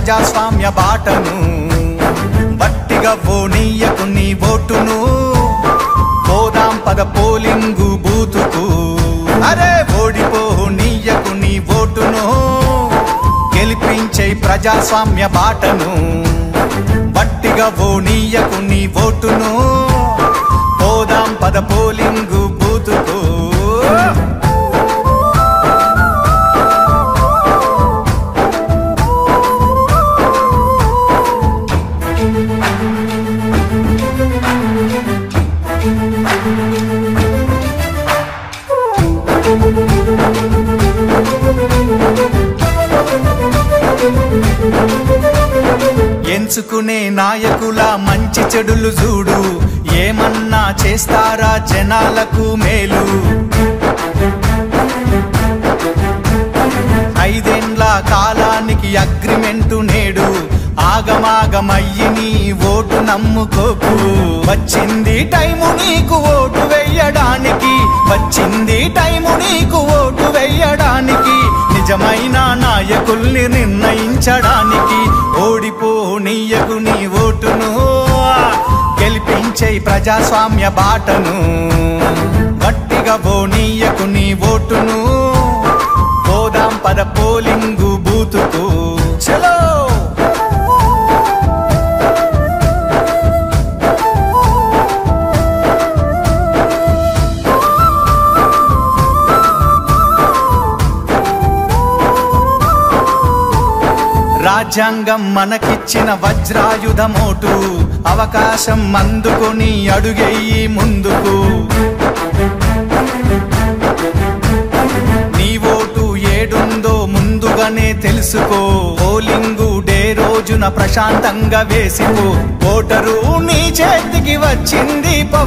ప్రజాస్వామ్య బాటను వట్టిగా ఓనీయకు నీ ఓటును పోదాం పద పోలింగు బూతుకు అరే ఓడిపోనీయకు నీ ఓటును గెలిపించే ప్రజాస్వామ్య బాటను వట్టిగా ఓనీయకు నీ ఓటును పోదాం పద పోలింగు బూతుకు ఎంచుకునే నాయకుల మంచి చెడులు చూడు ఏమన్నా చేస్తారా జనాలకు మేలు 5 ఏండ్ల కాలానికి అగ్రిమెంటు నేడు ఆగమాగమయ్యి నీ ఓటు నమ్ముకోకు వచ్చింది టైము నీకు ఓటు వెయ్యడానికి వచ్చింది టైము నీకు ఓటు వెయ్యడానికి నిజమైన నాయకుల్ని నిర్ణయించడానికి ఓడిపోనీయకు నీ ఓటును గెలిపించే ప్రజాస్వామ్య బాటను గట్టిగా పోనీయకు నీ ఓటును పోదాం పద పోలింగు బూతుకు చలో రాజ్యాంగం మనకిచ్చిన వజ్రాయుధమోటు అవకాశం అందుకొని అడుగెయ్యి ముందుకు నీ ఓటు ఏడుందో ముందుగానే తెలుసుకో పోలింగు డే రోజున ప్రశాంతంగా వేసిపో ఓటరు నీ చేతికి వచ్చింది పవర్